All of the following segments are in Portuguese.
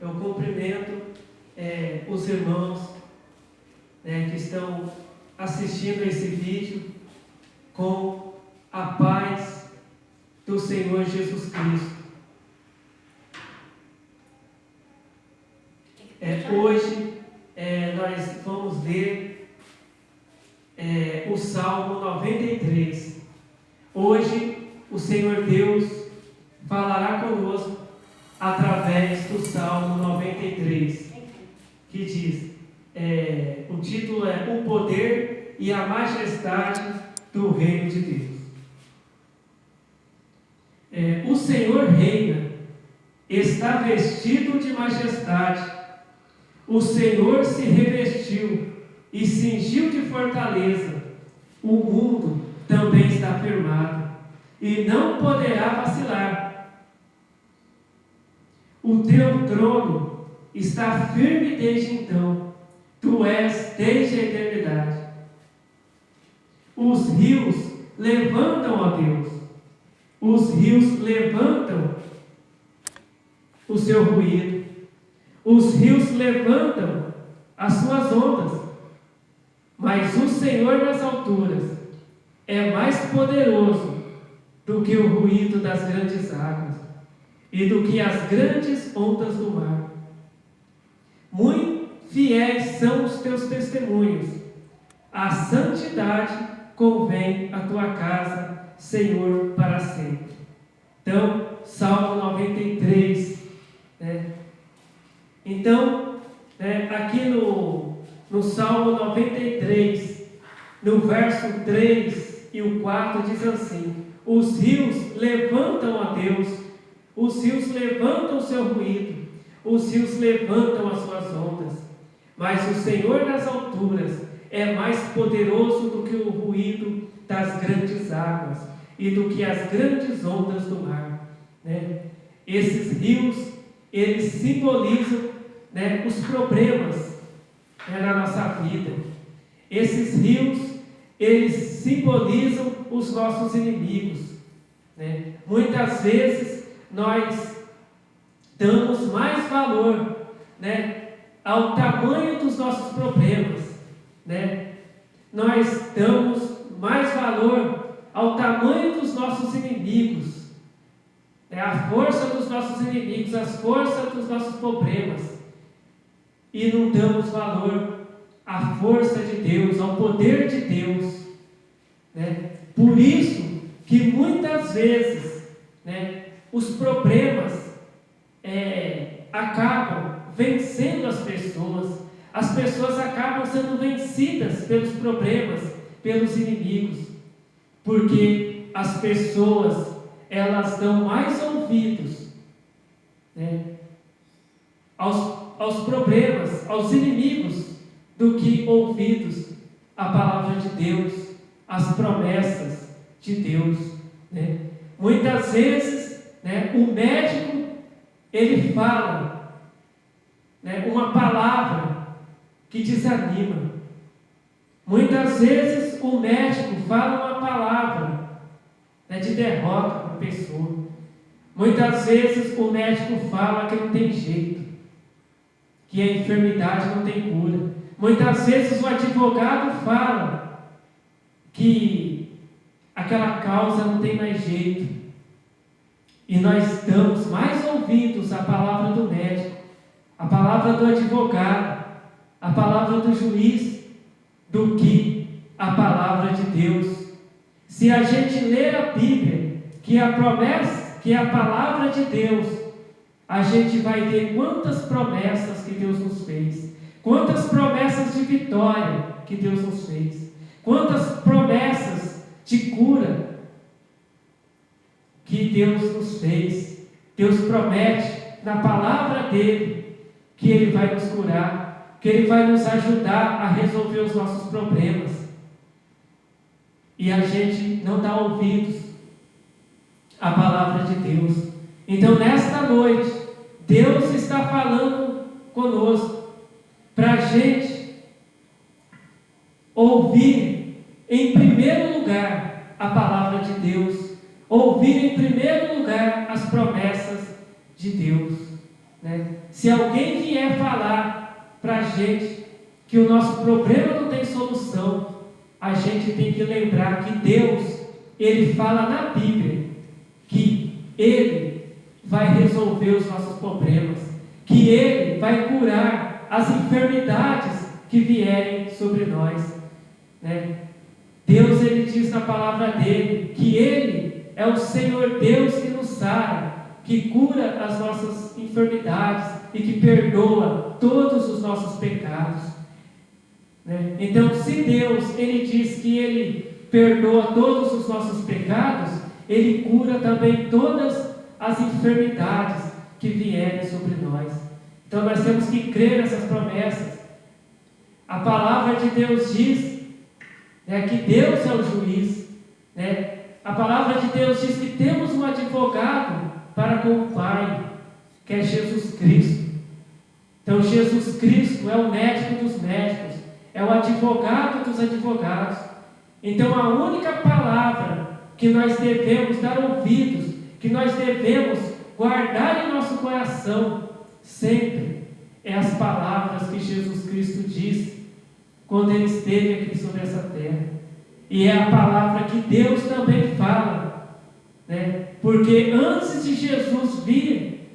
eu cumprimento os irmãos que estão assistindo esse vídeo com a paz do Senhor Jesus Cristo. Hoje nós vamos ler o Salmo 93. Hoje o Senhor Deus falará conosco através do Salmo 93, que diz, o título é O Poder e a Majestade do Reino de Deus. O Senhor reina, está vestido de majestade. O Senhor se revestiu e cingiu de fortaleza. O mundo também está firmado e não poderá vacilar. O teu trono está firme desde então. Tu és desde a eternidade. Os rios levantam, ó Deus. Os rios levantam o seu ruído. Os rios levantam as suas ondas. Mas o Senhor nas alturas é mais poderoso do que o ruído das grandes águas e do que as grandes ondas do mar. Muito fiéis são os teus testemunhos. A santidade convém à tua casa, Senhor, para sempre. Então, Salmo 93, Então, aqui no Salmo 93, no verso 3 e o 4 diz assim: os rios levantam a Deus, os rios levantam o seu ruído, os rios levantam as suas ondas, mas o Senhor nas alturas é mais poderoso do que o ruído das grandes águas e do que as grandes ondas do mar. Esses rios, eles simbolizam os problemas na nossa vida. Esses rios, eles simbolizam os nossos inimigos. Muitas vezes nós damos mais valor ao tamanho dos nossos problemas. Nós damos mais valor ao tamanho dos nossos inimigos, a força dos nossos inimigos, as forças dos nossos problemas, e não damos valor à força de Deus, ao poder de Deus. Por isso que muitas vezes os problemas acabam vencendo as pessoas acabam sendo vencidas pelos problemas, pelos inimigos, porque as pessoas, elas dão mais ouvidos aos problemas, aos inimigos, do que ouvidos à palavra de Deus, às promessas de Deus. Muitas vezes o médico, ele fala uma palavra que desanima. Muitas vezes o médico fala uma palavra de derrota para a pessoa. Muitas vezes o médico fala que não tem jeito, que a enfermidade não tem cura. Muitas vezes o advogado fala que aquela causa não tem mais jeito. E nós damos mais ouvidos à palavra do médico, à palavra do advogado, à palavra do juiz, do que a palavra de Deus. Se a gente ler a Bíblia, que é a promessa, que é a palavra de Deus, a gente vai ver quantas promessas que Deus nos fez, quantas promessas de vitória que Deus nos fez, quantas promessas de cura que Deus nos fez. Deus promete na palavra dele que ele vai nos curar, que ele vai nos ajudar a resolver os nossos problemas. E a gente não dá ouvidos à palavra de Deus. Então, nesta noite, Deus está falando conosco para a gente ouvir em primeiro lugar a palavra de Deus, ouvir em primeiro lugar as promessas de Deus. né? Se alguém vier falar para a gente que o nosso problema não tem solução, a gente tem que lembrar que Deus, Ele fala na Bíblia que Ele vai resolver os nossos problemas, que Ele vai curar as enfermidades que vierem sobre nós, né? Deus, Ele diz na palavra dEle que Ele é o Senhor Deus que nos sara, que cura as nossas enfermidades e que perdoa todos os nossos pecados, né? Então, se Deus, Ele diz que Ele perdoa todos os nossos pecados, Ele cura também todas as enfermidades que vierem sobre nós. Então, nós temos que crer nessas promessas. A palavra de Deus diz, né, que Deus é o juiz, né? A palavra de Deus diz que temos um advogado para com o Pai, que é Jesus Cristo. Então, Jesus Cristo é o médico dos médicos, é o advogado dos advogados. Então, a única palavra que nós devemos dar ouvidos, que nós devemos guardar em nosso coração sempre, é as palavras que Jesus Cristo disse quando Ele esteve aqui sobre essa terra. E é a palavra que Deus também fala, né? Porque antes de Jesus vir,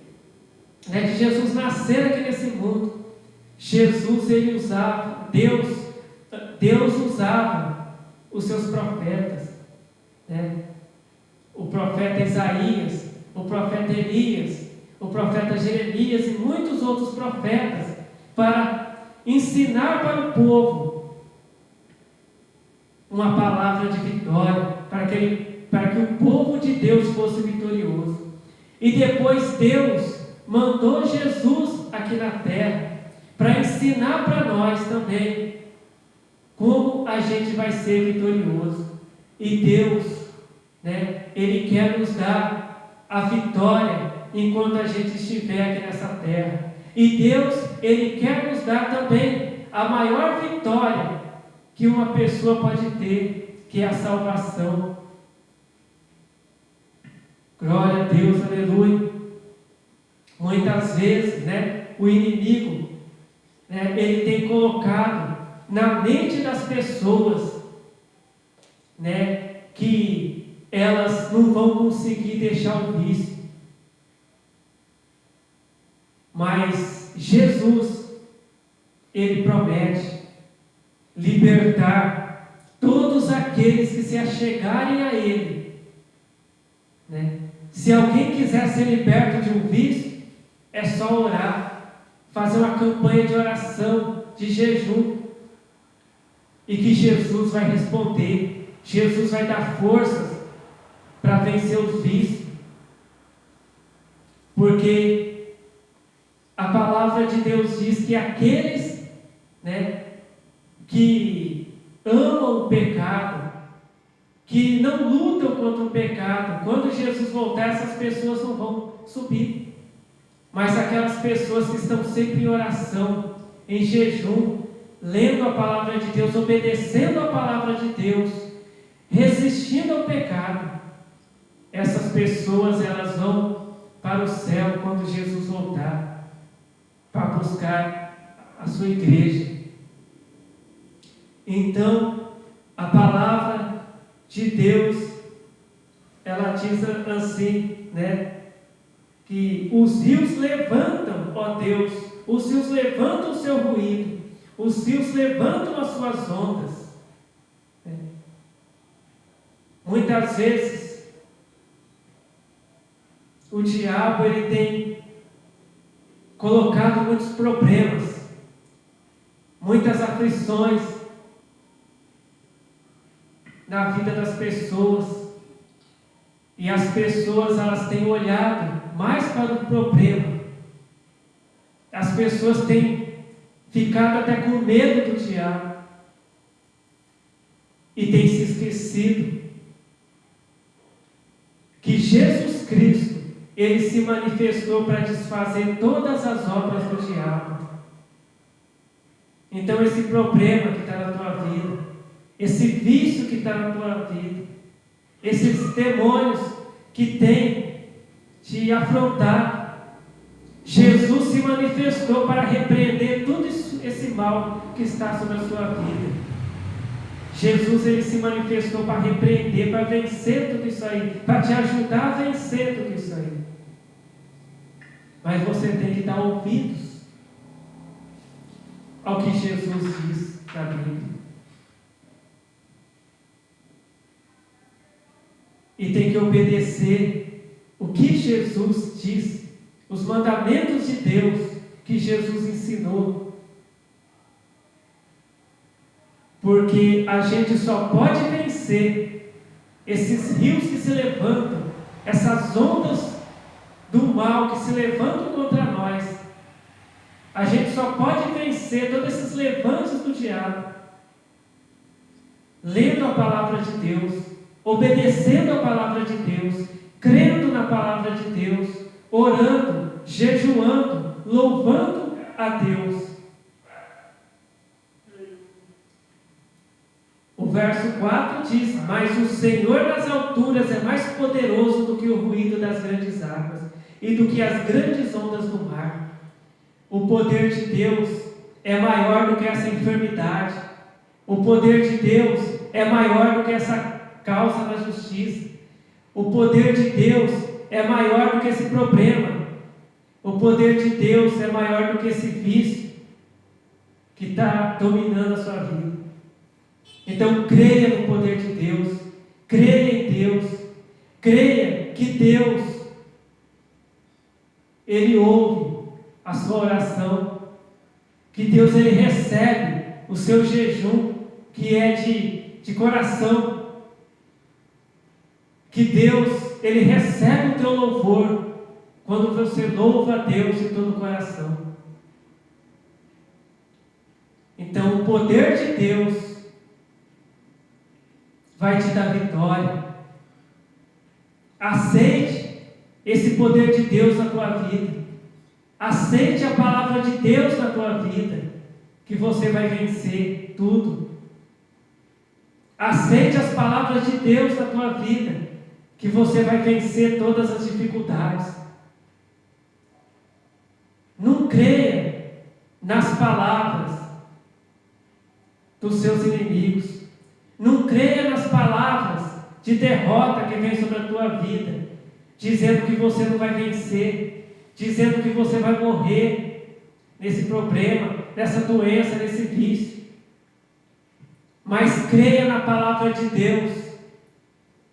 né, de Jesus nascer aqui nesse mundo, Jesus, Ele usava, Deus usava os seus profetas, né? O profeta Isaías, o profeta Elias, o profeta Jeremias e muitos outros profetas, para ensinar para o povo uma palavra de vitória, para que o povo de Deus fosse vitorioso. E depois Deus mandou Jesus aqui na terra para ensinar para nós também como a gente vai ser vitorioso. E Deus, né, Ele quer nos dar a vitória enquanto a gente estiver aqui nessa terra. E Deus, Ele quer nos dar também a maior vitória que uma pessoa pode ter, que é a salvação. Glória a Deus, aleluia. Muitas vezes, né, o inimigo, né, ele tem colocado na mente das pessoas, né, que elas não vão conseguir deixar o vício. Mas Jesus, Ele promete libertar todos aqueles que se achegarem a Ele, né? Se alguém quiser ser liberto de um vício, é só orar, fazer uma campanha de oração, de jejum, e que Jesus vai responder. Jesus vai dar forças para vencer os vícios, porque a palavra de Deus diz que aqueles, né, que amam o pecado, que não lutam contra o pecado, quando Jesus voltar, essas pessoas não vão subir. Mas aquelas pessoas que estão sempre em oração, em jejum, lendo a palavra de Deus, obedecendo a palavra de Deus, resistindo ao pecado, essas pessoas, elas vão para o céu quando Jesus voltar, para buscar a sua igreja. Então, a palavra de Deus, ela diz assim, né, que os rios levantam, ó Deus, os rios levantam o seu ruído, os rios levantam as suas ondas. Muitas vezes o diabo, ele tem colocado muitos problemas, muitas aflições na vida das pessoas, e as pessoas, elas têm olhado mais para o problema. As pessoas têm ficado até com medo do diabo e têm se esquecido que Jesus Cristo, Ele se manifestou para desfazer todas as obras do diabo. Então, esse problema que está na tua vida, esse vício que está na tua vida, esses demônios que têm te afrontado, Jesus se manifestou para repreender tudo esse mal que está sobre a sua vida. Jesus, ele se manifestou para repreender, para vencer tudo isso aí, para te ajudar a vencer tudo isso aí. Mas você tem que dar ouvidos ao que Jesus diz na Bíblia. E tem que obedecer o que Jesus disse, os mandamentos de Deus que Jesus ensinou. Porque a gente só pode vencer esses rios que se levantam, essas ondas do mal que se levantam contra nós. A gente só pode vencer todos esses levantes do diabo lendo a palavra de Deus, obedecendo a palavra de Deus, crendo na palavra de Deus, orando, jejuando, louvando a Deus. O verso 4 diz: mas o Senhor nas alturas é mais poderoso do que o ruído das grandes águas e do que as grandes ondas do mar. O poder de Deus é maior do que essa enfermidade. O poder de Deus é maior do que essa causa da justiça. O poder de Deus é maior do que esse problema. O poder de Deus é maior do que esse vício que está dominando a sua vida. Então creia no poder de Deus, creia em Deus, creia que Deus, Ele ouve a sua oração, que Deus, Ele recebe o seu jejum, que é de coração, que Deus, Ele recebe o teu louvor, quando você louva a Deus de todo o coração. Então o poder de Deus vai te dar vitória. Aceite esse poder de Deus na tua vida. Aceite a palavra de Deus na tua vida, que você vai vencer tudo. Aceite as palavras de Deus na tua vida, que você vai vencer todas as dificuldades. Não creia nas palavras dos seus inimigos. Não creia nas palavras de derrota que vem sobre a tua vida, dizendo que você não vai vencer, dizendo que você vai morrer nesse problema, nessa doença, nesse vício. Mas creia na palavra de Deus,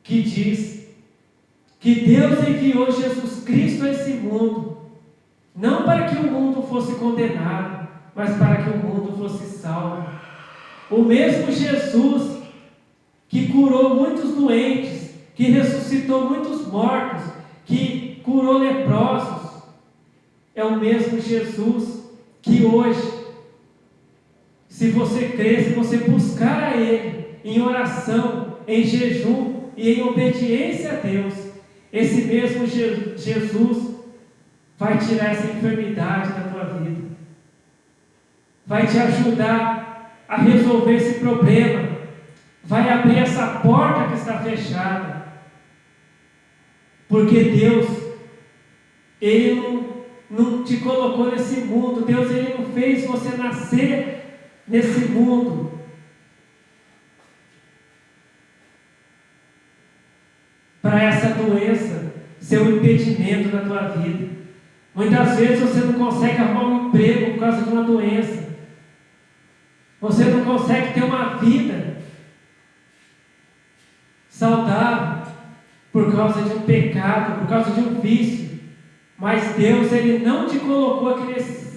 que diz que Deus enviou Jesus Cristo a esse mundo, não para que o mundo fosse condenado, mas para que o mundo fosse salvo. O mesmo Jesus que curou muitos doentes, que ressuscitou muitos mortos, que curou leprosos, é o mesmo Jesus que hoje, se você crer, se você buscar a Ele em oração, em jejum e em obediência a Deus, esse mesmo Jesus vai tirar essa enfermidade da tua vida, vai te ajudar a resolver esse problema, vai abrir essa porta que está fechada, porque Deus, Ele não te colocou nesse mundo, Deus, Ele não fez você nascer nesse mundo para essa doença ser um impedimento na tua vida. Muitas vezes você não consegue arrumar um emprego por causa de uma doença, você não consegue ter uma vida saudável por causa de um pecado, por causa de um vício. Mas Deus, Ele não te colocou aqui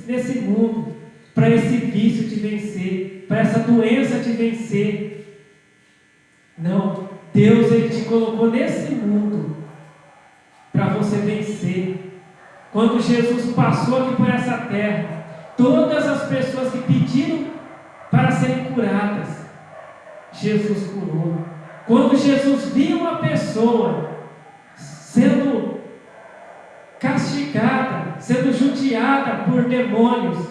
nesse mundo para esse vício te vencer, para essa doença te vencer. Não, Deus, Ele te colocou nesse mundo para você vencer. Quando Jesus passou aqui por essa terra, todas as pessoas que pediram para serem curadas, Jesus curou. Quando Jesus via uma pessoa sendo castigada, sendo judiada por demônios,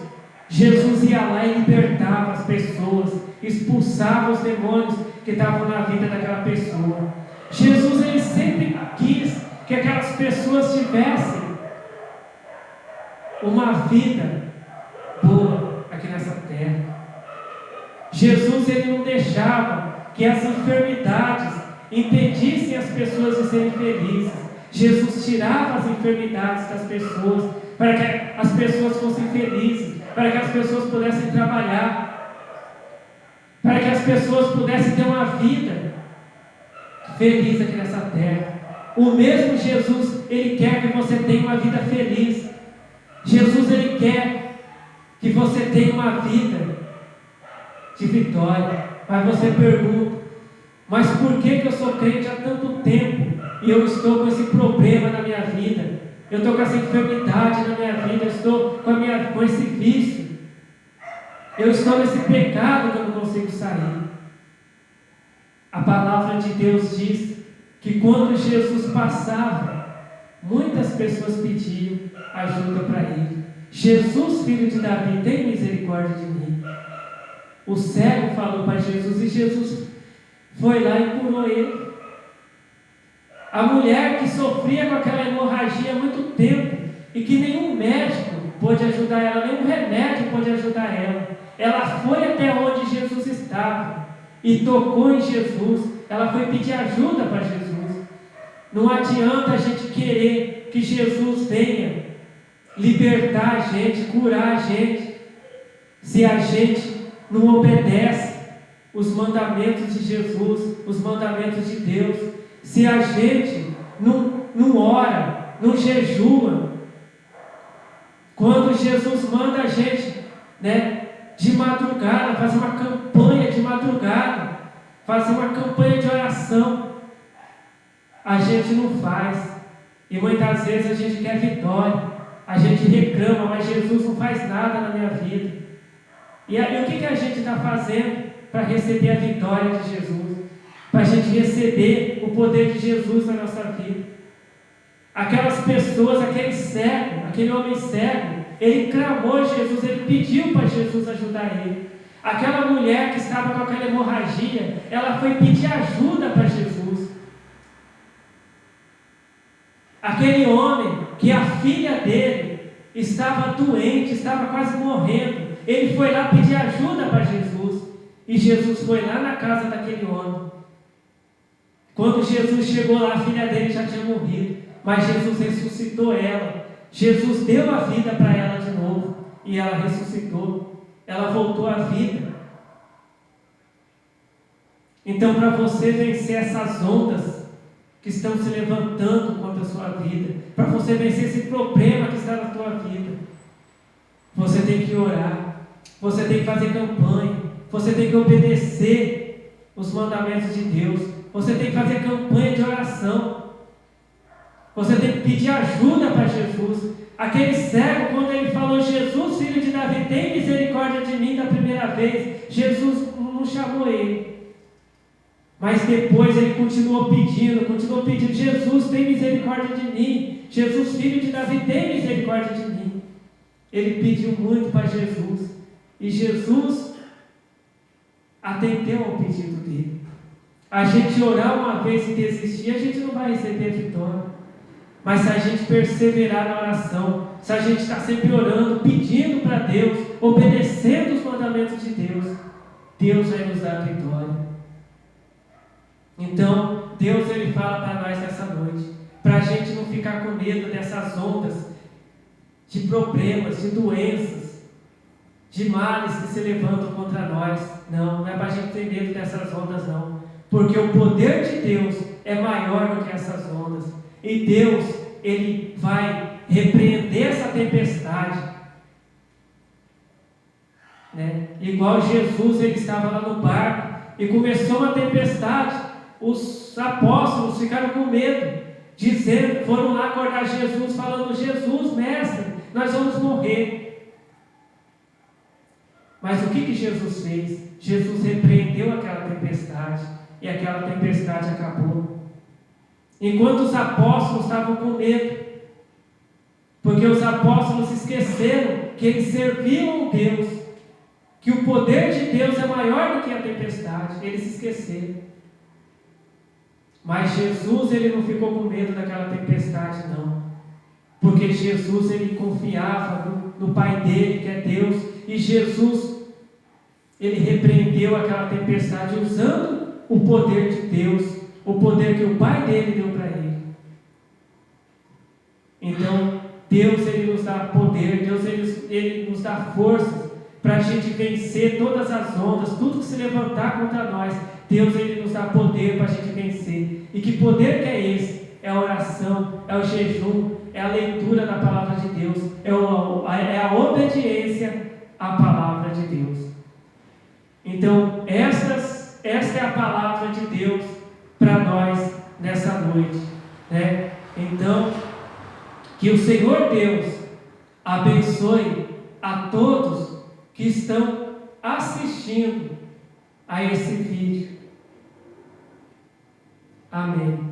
Jesus ia lá e libertava as pessoas, expulsava os demônios que estavam na vida daquela pessoa. Jesus, Ele sempre quis que aquelas pessoas tivessem uma vida boa aqui nessa terra. Jesus, ele não deixava que as enfermidades impedissem as pessoas de serem felizes. Jesus tirava as enfermidades das pessoas para que as pessoas fossem felizes, para que as pessoas pudessem trabalhar, para que as pessoas pudessem ter uma vida feliz aqui nessa terra. O mesmo Jesus, ele quer que você tenha uma vida feliz. Jesus, ele quer que você tenha uma vida de vitória. Mas você pergunta, mas por que eu sou crente há tanto tempo e eu estou com esse problema na minha vida? Eu estou com essa enfermidade na minha vida, eu estou com esse vício, eu estou nesse pecado que eu não consigo sair. A palavra de Deus diz que quando Jesus passava, muitas pessoas pediam ajuda para ele. Jesus, filho de Davi, tem misericórdia de mim. O cego falou para Jesus e Jesus foi lá e curou ele. A mulher que sofria com aquela hemorragia há muito tempo e que nenhum médico pôde ajudar ela, nenhum remédio pôde ajudar ela. Ela foi até onde Jesus estava e tocou em Jesus. Ela foi pedir ajuda para Jesus. Não adianta a gente querer que Jesus venha libertar a gente, curar a gente, se a gente não obedece os mandamentos de Jesus, os mandamentos de Deus, se a gente não ora, não jejua. Quando Jesus manda a gente, de madrugada, fazer uma campanha de madrugada, fazer uma campanha de oração, a gente não faz. E muitas vezes a gente quer vitória, a gente reclama, mas Jesus não faz nada na minha vida. E aí o que a gente está fazendo para receber a vitória de Jesus? Para a gente receber o poder de Jesus na nossa vida. Aquelas pessoas, aquele cego, aquele homem cego, ele clamou a Jesus, ele pediu para Jesus ajudar ele. Aquela mulher que estava com aquela hemorragia, ela foi pedir ajuda para Jesus. Aquele homem que a filha dele estava doente, estava quase morrendo, ele foi lá pedir ajuda para Jesus. E Jesus foi lá na casa daquele homem. Quando Jesus chegou lá, a filha dele já tinha morrido, mas Jesus ressuscitou ela. Jesus deu a vida para ela de novo e ela ressuscitou. Ela voltou à vida. Então, para você vencer essas ondas que estão se levantando contra a sua vida, para você vencer esse problema que está na tua vida, você tem que orar, você tem que fazer campanha, você tem que obedecer os mandamentos de Deus, você tem que fazer campanha de oração, você tem que pedir ajuda para Jesus. Aquele cego, quando ele falou, Jesus, filho de Davi, tem misericórdia de mim, da primeira vez, Jesus não chamou ele. Mas depois ele continuou pedindo, Jesus, tem misericórdia de mim, Jesus, filho de Davi, tem misericórdia de mim. Ele pediu muito para Jesus, e Jesus atendeu ao pedido dele. A gente orar uma vez e desistir, a gente não vai receber vitória. Mas se a gente perseverar na oração, se a gente está sempre orando, pedindo para Deus, obedecendo os mandamentos de Deus, Deus vai nos dar a vitória. Então, Deus ele fala para nós nessa noite, para a gente não ficar com medo dessas ondas de problemas, de doenças, de males que se levantam contra nós. Não é para a gente ter medo dessas ondas, não. Porque o poder de Deus é maior do que essas ondas. E Deus, ele vai repreender essa tempestade. Igual Jesus, ele estava lá no barco e começou uma tempestade. Os apóstolos ficaram com medo, foram lá acordar Jesus, falando, Jesus, mestre, nós vamos morrer. Mas o que Jesus fez? Jesus repreendeu aquela tempestade, e aquela tempestade acabou. Enquanto os apóstolos estavam com medo, porque os apóstolos esqueceram que eles serviam a Deus, que o poder de Deus é maior do que a tempestade, eles esqueceram. Mas Jesus, ele não ficou com medo daquela tempestade, não. porque Jesus ele confiava no Pai dele, que é Deus, e Jesus ele repreendeu aquela tempestade usando o poder de Deus, o poder que o Pai dele deu para ele. Então, Deus ele nos dá poder, Deus ele nos dá forças para a gente vencer todas as ondas, tudo que se levantar contra nós. Deus ele nos dá poder para a gente vencer. E que poder que é esse? É a oração, é o jejum, é a leitura da palavra de Deus, é a obediência à palavra de Deus. Então, esta é a palavra de Deus para nós nessa noite, né? Então, que o Senhor Deus abençoe a todos que estão assistindo a esse vídeo. Amém.